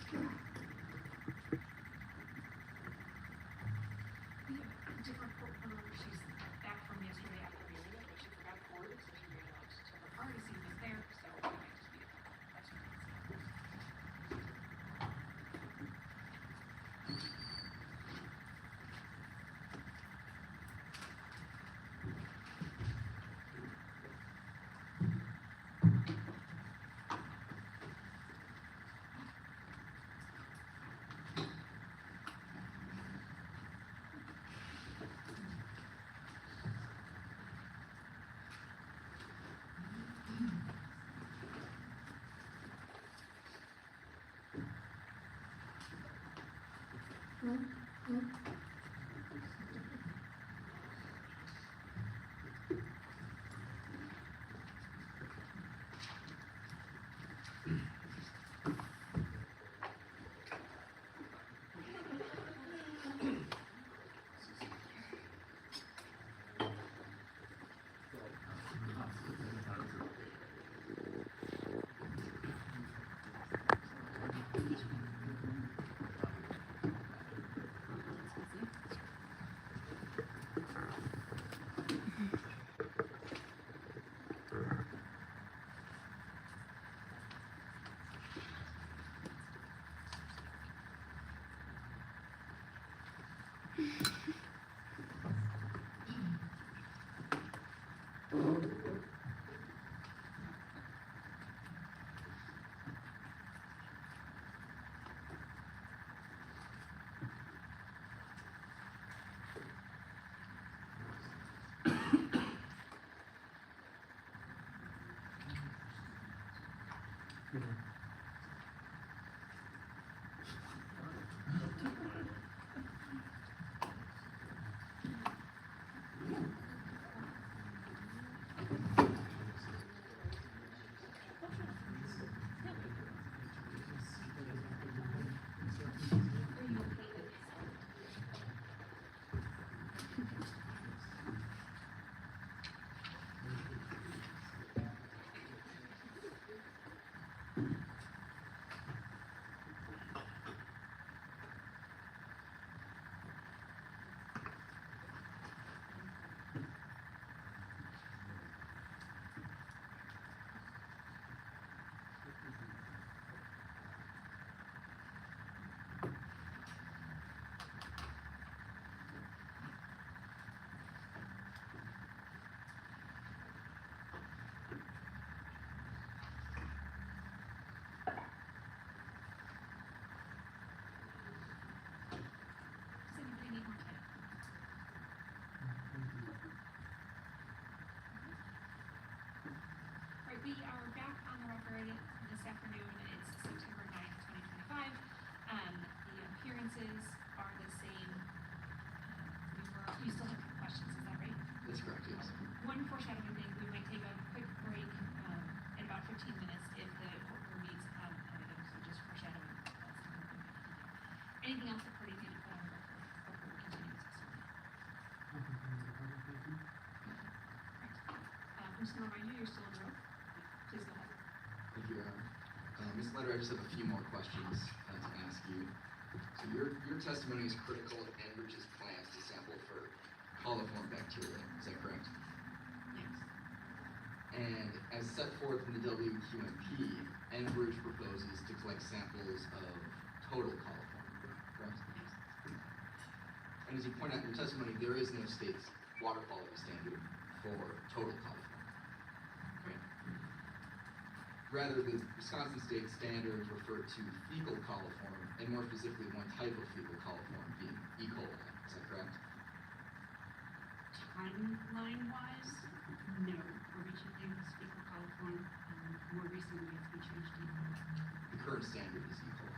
Different she's back from yesterday afternoon, but she forgot a cord, so she ran out to her car to see if it was there, so it might just be a couple extra minutes. We are back on the record this afternoon. It's September 9th, 2025. The appearances are the same. You still have questions, is that right? That's correct, yes. One foreshadowing thing, we might take a quick break in about 15 minutes if the courtroom needs evidence, so just foreshadowing. Anything else that parties need to put on the record before we continue this testimony? I'm just going to remind you, you're still in the room. Please go ahead. Thank you, Your Honor. Ms. Ledder, I just have a few more questions to ask you. So your testimony is critical of Enbridge's plans to sample for coliform bacteria. Is that correct? Yes. And as set forth in the WQMP, Enbridge proposes to collect samples of total coliform, correct? Yes. And as you point out in your testimony, there is no state water quality standard for total coliform. Rather, the Wisconsin state standards refer to fecal coliform, and more specifically, one type of fecal coliform being E. coli. Is that correct? Timeline-wise, no. Originally, it was fecal coliform. More recently, it's been changed to E. coli. The current standard is E. coli.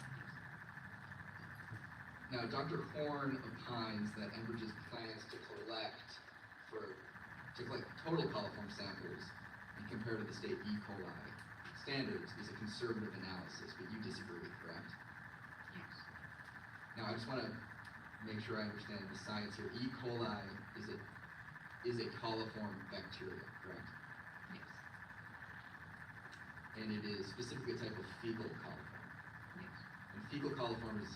Now, Dr. Horn opines that Enbridge's plans to collect total coliform samples and compare to the state E. coli standards is a conservative analysis, but you disagree, correct? Yes. Now, I just want to make sure I understand the science here. E. coli is a coliform bacteria, correct? Yes. And it is specifically a type of fecal coliform. Yes. And fecal coliform is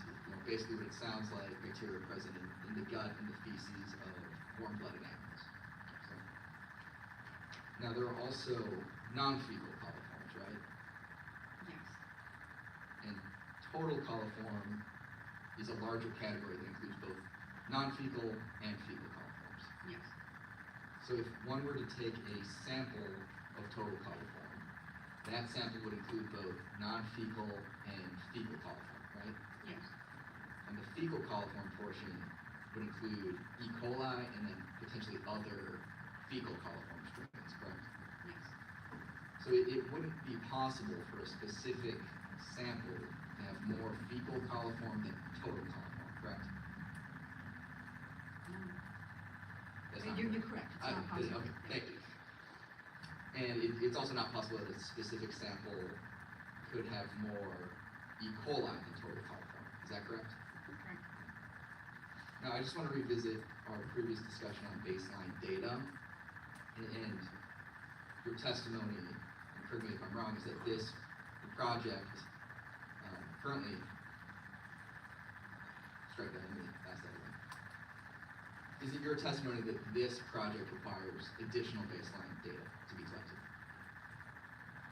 basically what it sounds like, bacteria present in the gut and the feces of warm-blooded animals. So, now there are also non-fecal coliforms, right? Yes. And total coliform is a larger category that includes both non-fecal and fecal coliforms. Yes. So if one were to take a sample of total coliform, that sample would include both non-fecal and fecal coliform, right? Yes. And the fecal coliform portion would include E. coli and then potentially other fecal coliform strains, correct? Yes. So it wouldn't be possible for a specific sample to have more fecal coliform than total coliform, correct? That's not You're correct. It's not possible. Okay, thank you. And it's also not possible that a specific sample could have more E. coli than total coliform. Is that correct? Correct. Now, I just want to revisit our previous discussion on baseline data. And your testimony, and correct me if I'm wrong, is that the project currently, strike that, let me ask that again. Is it your testimony that this project requires additional baseline data to be collected?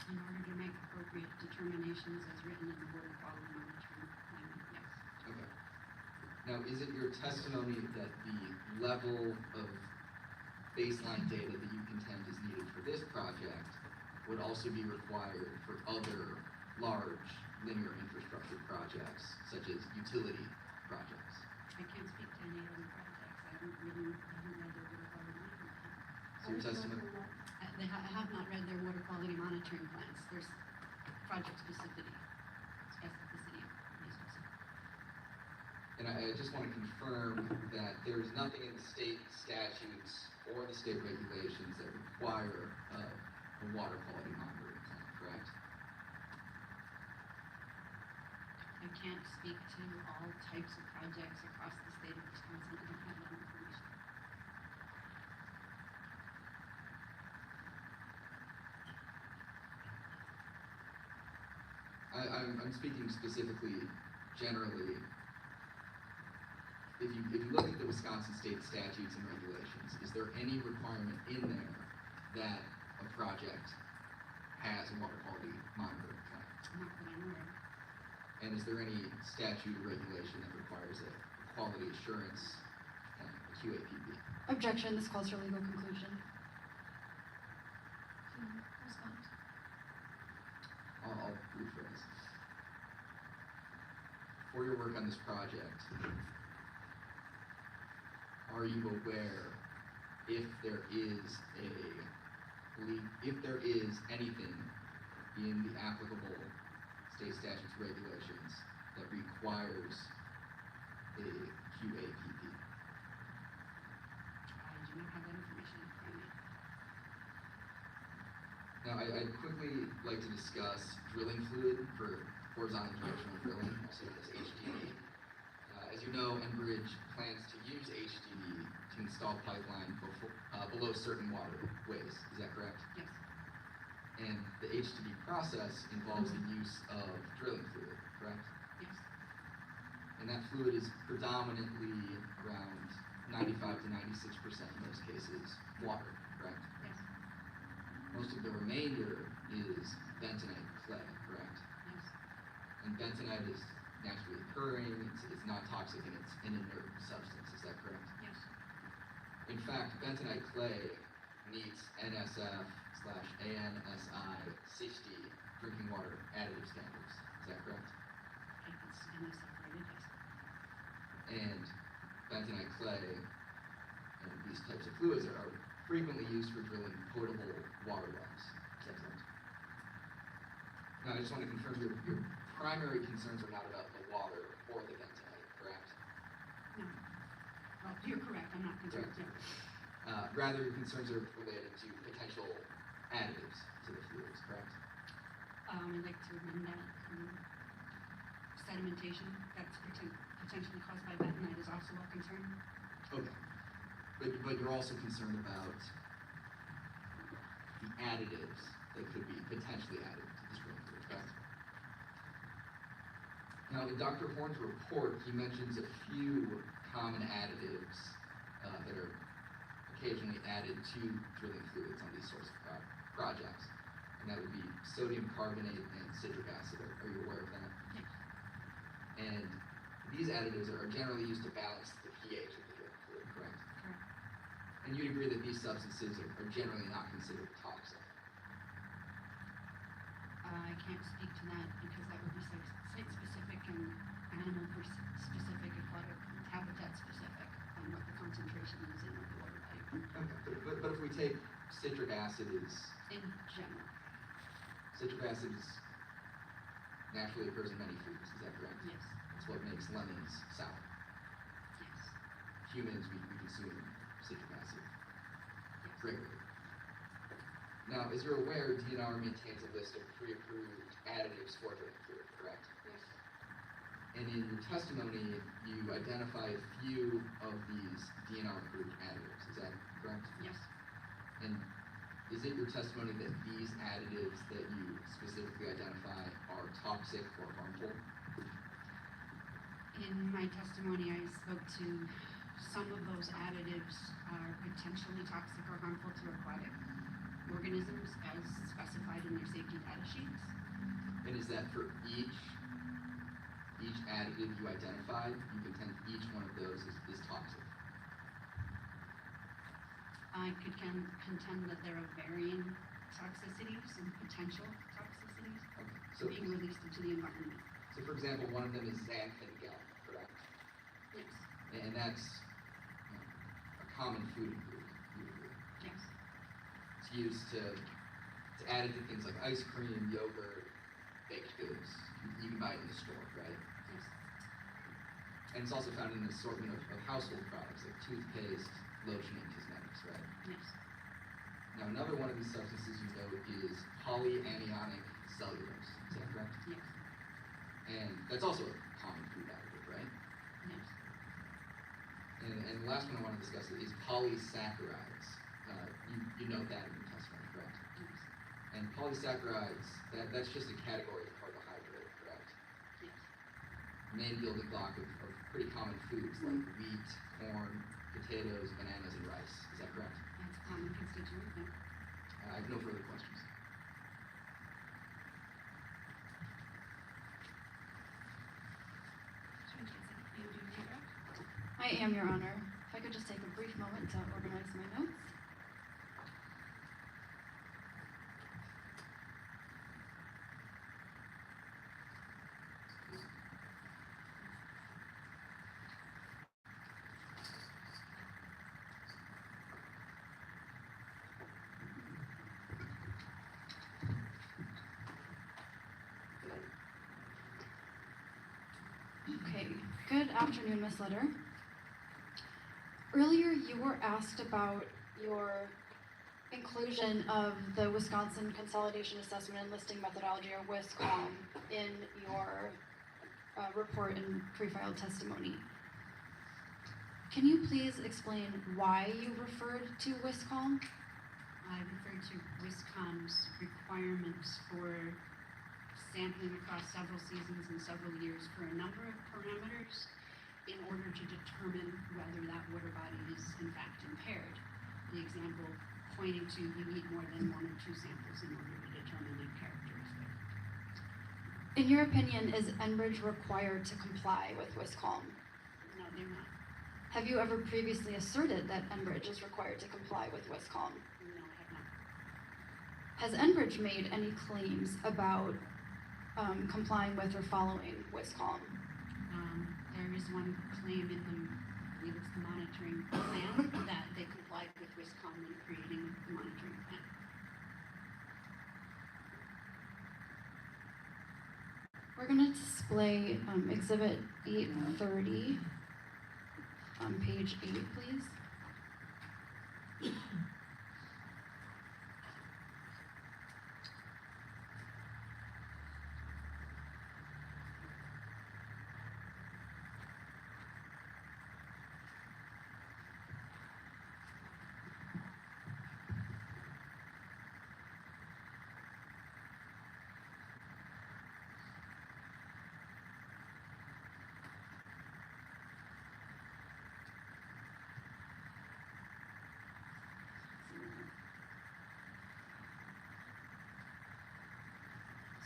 In order to make appropriate determinations as written in the water quality monitoring plan, yes. Okay. Now, is it your testimony that the level of baseline data that you contend is needed for this project would also be required for other large linear infrastructure projects, such as utility projects? I can't speak to any other projects. I haven't read their water quality monitoring plan. So your testimony, I have not read their water quality monitoring plans. There's project specificity. and I just want to confirm that there is nothing in the state statutes or the state regulations that require a water quality monitoring plan, correct? I can't speak to all types of projects across the state of Wisconsin. I don't have that information. I'm speaking specifically, generally. If you look at the Wisconsin state statutes and regulations, is there any requirement in there that a project has a water quality monitoring plan? Not that I'm aware of. And is there any statute or regulation that requires a quality assurance plan, a QAPB? Objection, this calls for legal conclusion. Respond. I'll rephrase. For your work on this project, are you aware if there is anything in the applicable state statutes regulations that requires a QAPP? I do not have that information in front of me. Now, I'd quickly like to discuss drilling fluid for horizontal directional drilling, also known as HDD. As you know, Enbridge plans to use HDD to install pipeline below certain waterways. Is that correct? Yes. And the HDD process involves the use of drilling fluid, correct? Yes. And that fluid is predominantly around 95 to 96% in most cases water, correct? Yes. Most of the remainder is bentonite clay, correct? Yes. And bentonite is naturally occurring, it's not toxic, and it's an inert substance, is that correct? Yes. In fact, bentonite clay meets NSF/ANSI 60 drinking water additive standards, is that correct? If it's NSF rated, yes. And bentonite clay and these types of fluids are frequently used for drilling potable water wells, is that correct? Now, I just want to confirm your primary concerns are not about the water or the bentonite, correct? No. Well, you're correct. I'm not concerned. Correct. No. Rather, your concerns are related to potential additives to the fluids, correct? I'd like to amend that. Sedimentation that's potentially caused by bentonite is also a concern. Okay. But you're also concerned about the additives that could be potentially added to this drilling fluid, correct? Now, in Dr. Horn's report, he mentions a few common additives that are occasionally added to drilling fluids on these sorts of projects. And that would be sodium carbonate and citric acid. Are you aware of that? Yes. And these additives are generally used to balance the pH of the drilling fluid, correct? Correct. And you'd agree that these substances are generally not considered toxic. I can't speak to that because that would be site-specific and animal-specific, aquatic, habitat-specific, on what the concentration is in the water body. Okay, but if we take citric acid is, In general, citric acid is naturally occurs in many foods, is that correct? yes, It's what makes lemons sour. yes, Humans, we consume citric acid yes. regularly. Now, as you're aware, DNR maintains a list of pre-approved additives for drilling fluid, correct? Yes. And in your testimony, you identify a few of these DNR-approved additives, is that correct? Yes. And is it your testimony that these additives that you specifically identify are toxic or harmful? In my testimony, I spoke to some of those additives are potentially toxic or harmful to aquatic organisms as specified in their safety data sheets. And is that for each additive you identified, you contend each one of those is toxic? I could contend that there are varying toxicities and potential toxicities Okay. So, being released into the environment. so for example, one of them is xanthan gum, correct? Yes. And that's a common food ingredient, you agree? Yes. It's used to add it to things like ice cream, yogurt, baked goods. You can buy it in the store, right? Yes. And it's also found in an assortment of household products like toothpaste, lotion, and cosmetics, right? Yes. Now, another one of these substances you know is polyanionic cellulose. Is that correct? Yes. And that's also a common food additive, right? Yes. And the last one I want to discuss is polysaccharides. You note that in your testimony, correct? Yes. And polysaccharides, that's just a category of carbohydrate, correct? Yes. Main building block of pretty common foods like wheat, corn, potatoes, bananas, and rice. Is that correct? That's a common constituent. Yeah. I have no further questions. You do bedrock? I am, Your Honor. If I could just take a brief moment to organize my notes. Okay, good afternoon, Ms. Ledder. Earlier, you were asked about your inclusion of the Wisconsin Consolidation Assessment and Listing Methodology, or WISCOM, in your report and pre-filed testimony. Can you please explain why you referred to WISCOM? I referred to WISCOM's requirements for sampling across several seasons and several years for a number of parameters in order to determine whether that water body is in fact impaired. The example pointing to you need more than one or two samples in order to determine the characteristic. In your opinion, is Enbridge required to comply with WISCOM? No, they're not. Have you ever previously asserted that Enbridge is required to comply with WISCOM? No, I have not. Has Enbridge made any claims about complying with or following WISCOM? There is one claim in the, I believe it's the monitoring plan, that they complied with WISCOM in creating the monitoring plan. We're going to display Exhibit 830 on page 8, please.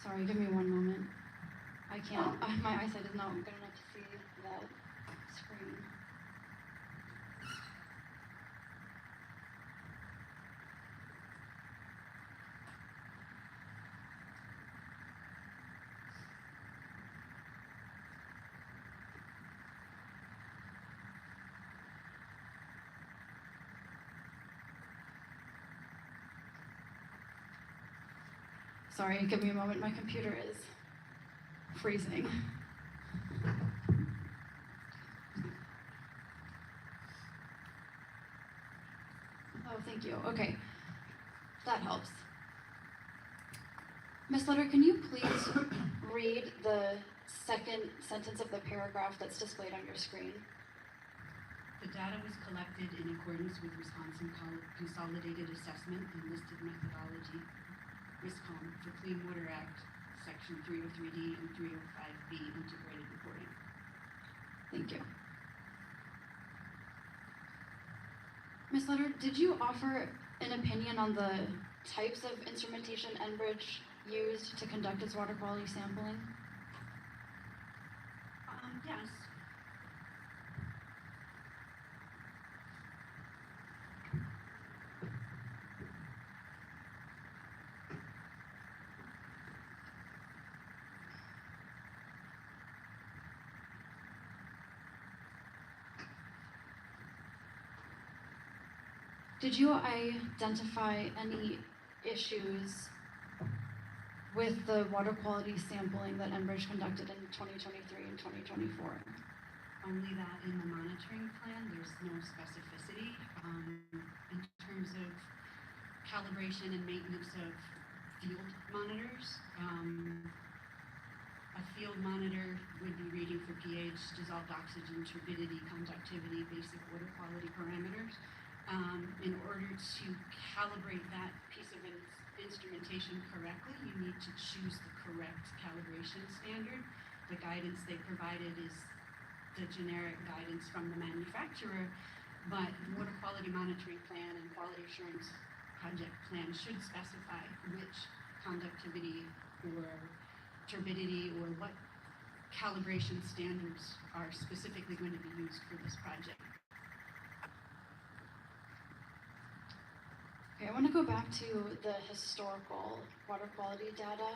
Sorry, give me one moment. I can't, my eyesight is not good enough to see that screen. Sorry, give me a moment. My computer is freezing. Oh, thank you. Okay, that helps. Ms. Ledder, can you please read the second sentence of the paragraph that's displayed on your screen? The data was collected in accordance with Wisconsin Consolidated Assessment and Listed Methodology, WISCOM, the Clean Water Act, Section 303D and 305B integrated reporting. Thank you. Ms. Ledder, did you offer an opinion on the types of instrumentation Enbridge used to conduct its water quality sampling? Yes. Did you identify any issues with the water quality sampling that Enbridge conducted in 2023 and 2024? Only that in the monitoring plan, there's no specificity. In terms of calibration and maintenance of field monitors, a field monitor would be reading for pH, dissolved oxygen, turbidity, conductivity, basic water quality parameters. In order to calibrate that piece of instrumentation correctly, you need to choose the correct calibration standard. The guidance they provided is the generic guidance from the manufacturer, but the water quality monitoring plan and quality assurance project plan should specify which conductivity or turbidity or what calibration standards are specifically going to be used for this project. Okay, I want to go back to the historical water quality data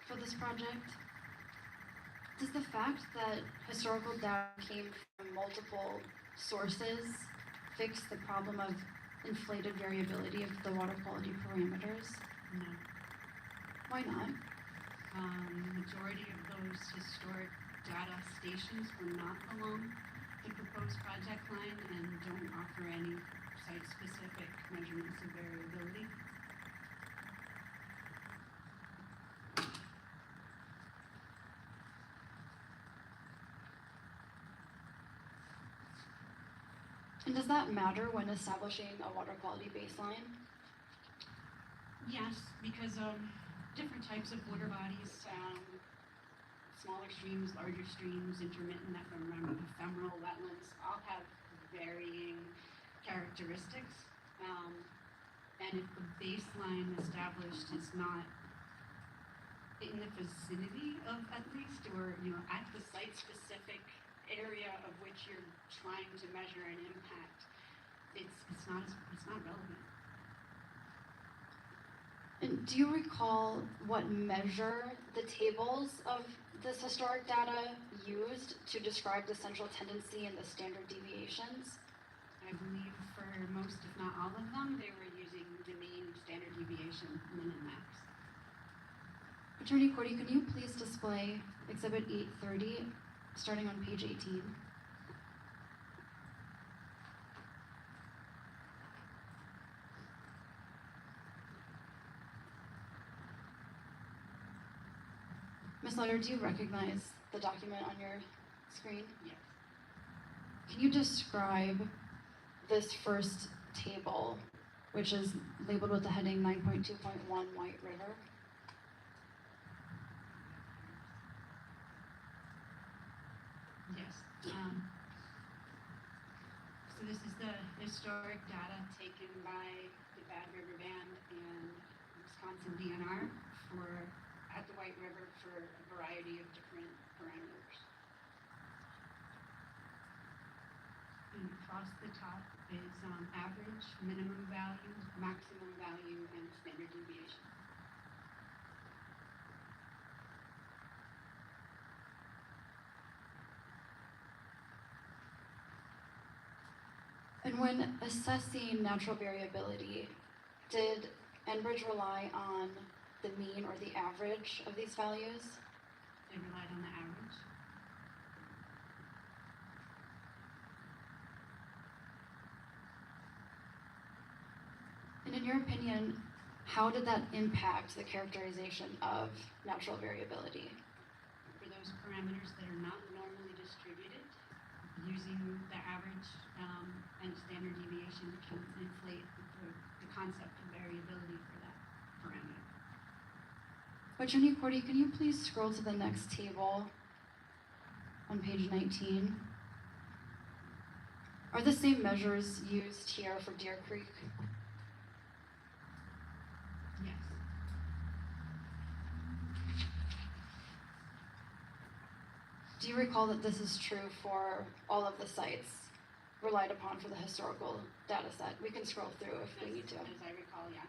for this project. Does the fact that historical data came from multiple sources fix the problem of inflated variability of the water quality parameters? No. Why not? Majority of those historic data stations were not along the proposed project line and don't offer any site-specific measurements of variability. And does that matter when establishing a water quality baseline? Yes, because different types of water bodies, smaller streams, larger streams, intermittent, ephemeral, wetlands, all have varying characteristics. And if the baseline established is not in the vicinity of at least, or at the site-specific area of which you're trying to measure an impact, it's not relevant. And do you recall what measure the tables of this historic data used to describe the central tendency and the standard deviations? I believe for most, if not all of them, they were using the mean, standard deviation, min and max. Attorney Cordy, can you please display Exhibit 830, starting on page 18? Ms. Ledder, do you recognize the document on your screen? Yes. Can you describe this first table, which is labeled with the heading 9.2.1 White River? Yes. So this is the historic data taken by the Bad River Band and Wisconsin DNR for at the White River for a variety of different parameters. And across the top is average, minimum value, maximum value, and standard deviation. And when assessing natural variability, did Enbridge rely on the mean or the average of these values? They relied on the average. And in your opinion, how did that impact the characterization of natural variability? For those parameters that are not normally distributed, using the average and standard deviation can inflate the concept of variability for that parameter. Attorney Cordy, can you please scroll to the next table on page 19? Are the same measures used here for Deer Creek? Yes. Do you recall that this is true for all of the sites relied upon for the historical data set? We can scroll through if we need to. As I recall, yes.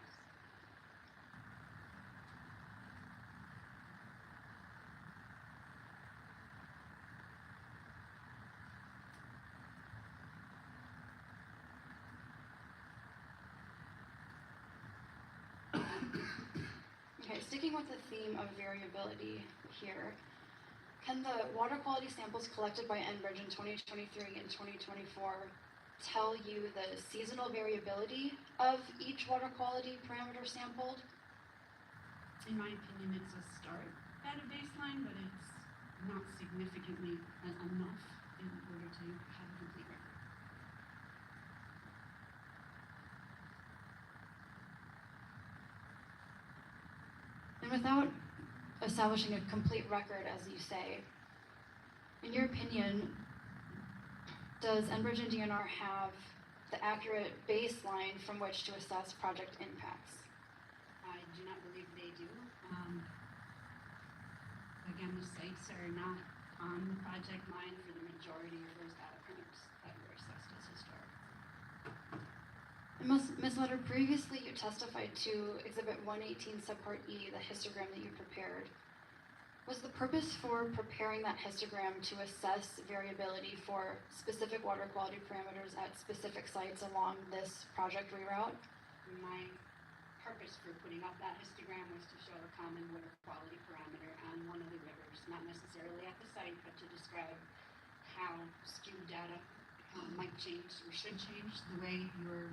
Okay, sticking with the theme of variability here, can the water quality samples collected by Enbridge in 2023 and 2024 tell you the seasonal variability of each water quality parameter sampled? In my opinion, it's a start at a baseline, but it's not significantly enough in order to have a complete record. And without establishing a complete record, as you say, in your opinion, does Enbridge and DNR have the accurate baseline from which to assess project impacts? I do not believe they do. Again, the sites are not on the project line for the majority of those data points that were assessed as historic. And Ms. Ledder, previously you testified to Exhibit 118 Subpart E, the histogram that you prepared. Was the purpose for preparing that histogram to assess variability for specific water quality parameters at specific sites along this project reroute? My purpose for putting up that histogram was to show a common water quality parameter on one of the rivers, not necessarily at the site, but to describe how skewed data might change or should change the way you're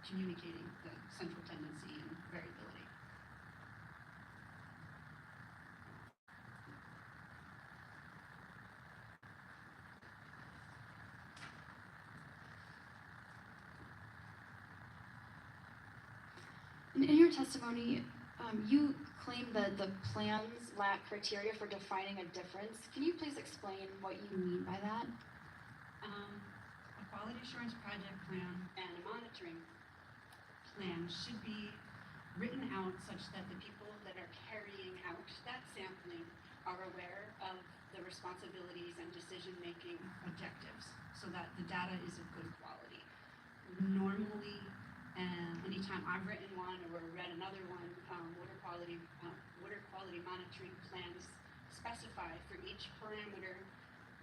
communicating the central tendency and variability. And in your testimony, you claim that the plans lack criteria for defining a difference. Can you please explain what you mean by that? A quality assurance project plan and a monitoring plan should be written out such that the people that are carrying out that sampling are aware of the responsibilities and decision-making objectives so that the data is of good quality. Normally, anytime I've written one or read another one, water quality monitoring plans specify for each parameter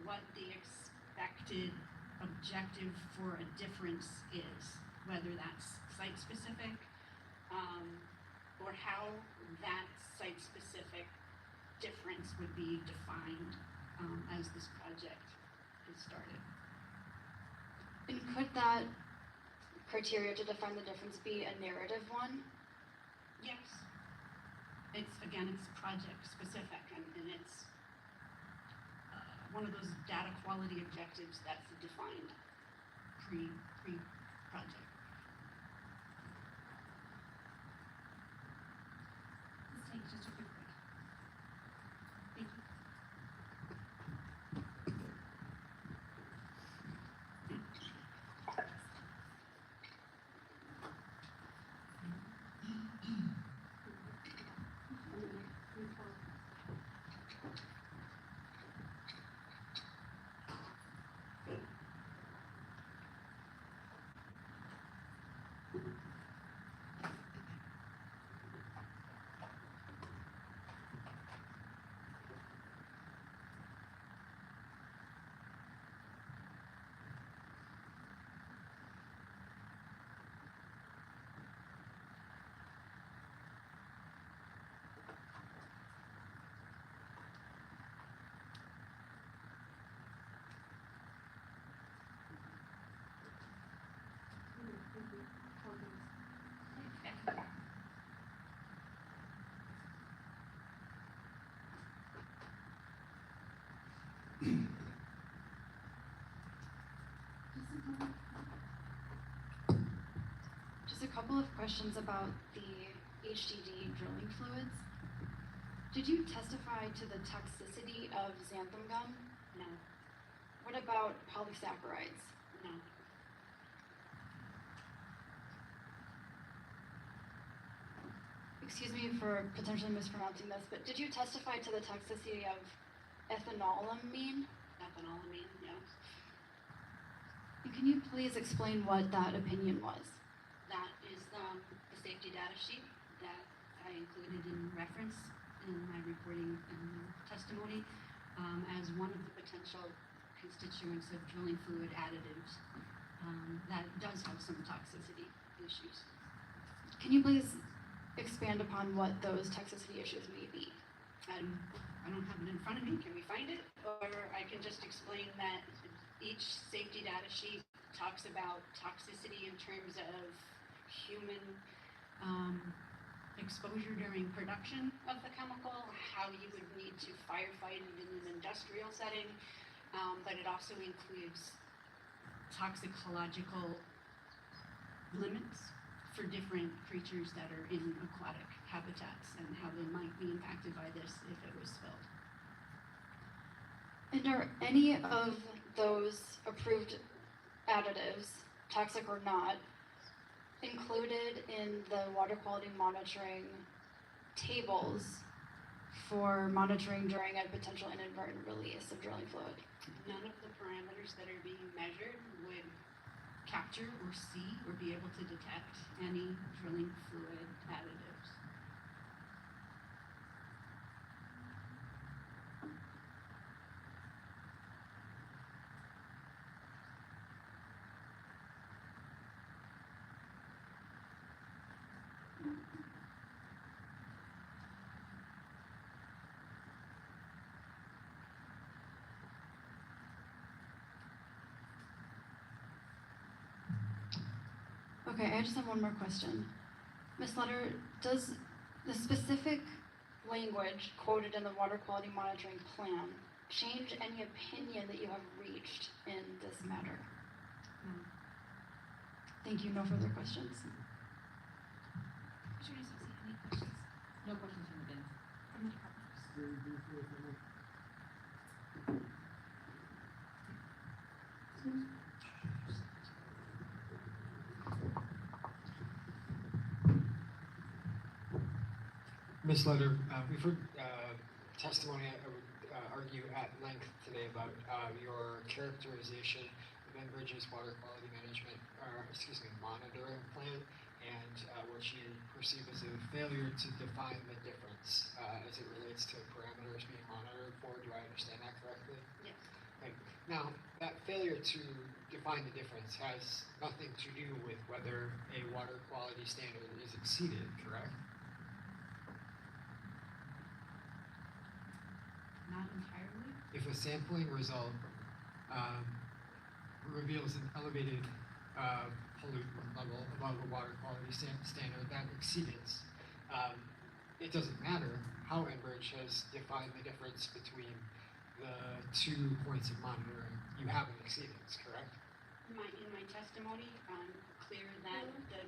what the expected objective for a difference is, whether that's site-specific or how that site-specific difference would be defined as this project is started. And could that criteria to define the difference be a narrative one? Yes. It's project specific and it's one of those data quality objectives that's defined pre-project. Let's take just a quick break. Thank you. Just a couple of questions about the HDD drilling fluids. Did you testify to the toxicity of xanthan gum? No, What about polysaccharides? no, Excuse me for potentially mispronouncing this, but did you testify to the toxicity of ethanolamine? ethanolamine, no. And can you please explain what that opinion was? That is the safety data sheet that I included in reference in my reporting testimony as one of the potential constituents of drilling fluid additives that does have some toxicity issues. Can you please expand upon what those toxicity issues may be? I don't have it in front of me. Can we find it? Or I can just explain that each safety data sheet talks about toxicity in terms of human exposure during production of the chemical, how you would need to firefight it in an industrial setting, but it also includes toxicological limits for different creatures that are in aquatic habitats and how they might be impacted by this if it was spilled. And are any of those approved additives, toxic or not, included in the water quality monitoring tables for monitoring during a potential inadvertent release of drilling fluid? None of the parameters that are being measured would capture or see or be able to detect any drilling fluid additives. Okay, I just have one more question. Ms. Ledder, does the specific language quoted in the water quality monitoring plan change any opinion that you have reached in this matter? No. Thank you, no further questions. Commissioner Susie, any questions No questions from the bench. from the department? Ms. Ledder, we've heard testimony, I would argue, at length today about your characterization of Enbridge's water quality management, monitoring plan, and what you perceive as a failure to define the difference as it relates to parameters being monitored for. Do I understand that correctly? Yes. Right. Now, that failure to define the difference has nothing to do with whether a water quality standard is exceeded, correct? Not entirely. If a sampling result reveals an elevated pollutant level above a water quality standard that exceeds, it doesn't matter how Enbridge has defined the difference between the 2 points of monitoring. You have an exceedance, correct? In my testimony, I'm clear that the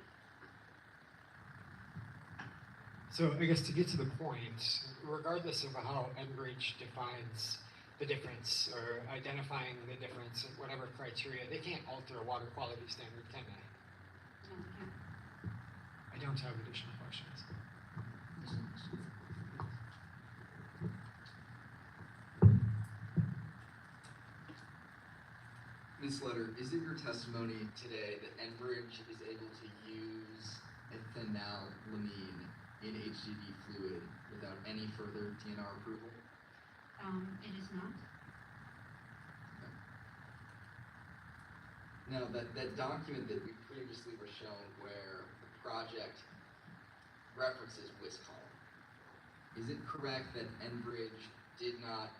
So I guess to get to the point, regardless of how Enbridge defines the difference or identifying the difference in whatever criteria, they can't alter a water quality standard, can they? no, can't. I don't have additional questions. Ms. Ledder, is it your testimony today that Enbridge is able to use ethanolamine in HDD fluid without any further DNR approval? It is not. Now, that document that we previously were shown where the project references Wisconsin, is it correct that Enbridge did not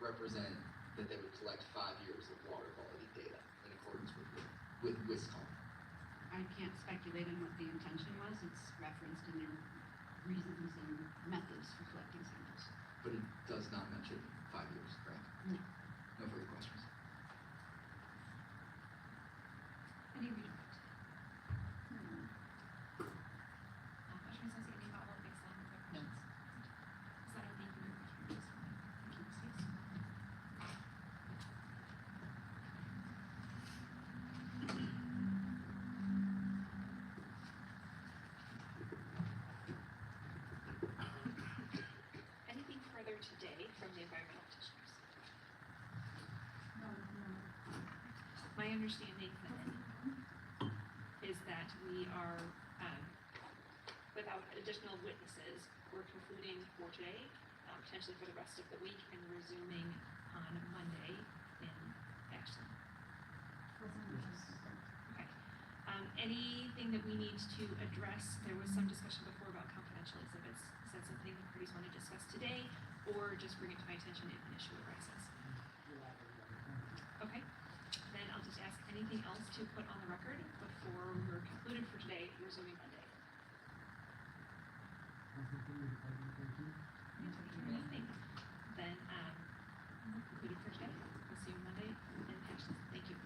represent that they would collect 5 years of water quality data in accordance with Wisconsin? I can't speculate on what the intention was. It's referenced in their reasons and methods for collecting samples. But it does not mention 5 years, correct? No. No further questions. Any redirect? Commissioner Sensei, any follow-up baseline with their questions? Is that okay? Thank you very much, Commissioner. Thank you, Stacy. Anything further today from the environmental petitioners? My understanding then is that we are, without additional witnesses, we're concluding for today, potentially for the rest of the week, and resuming on Monday in Ashland. Okay. Anything that we need to address? There was some discussion before about confidential exhibits. Is that something the parties want to discuss today, or just bring it to my attention if an issue arises? Okay. Then I'll just ask anything else to put on the record before we're concluded for today, resuming Monday. Anything? Then, we're concluded for today. We'll see you Monday in Ashland. Thank you.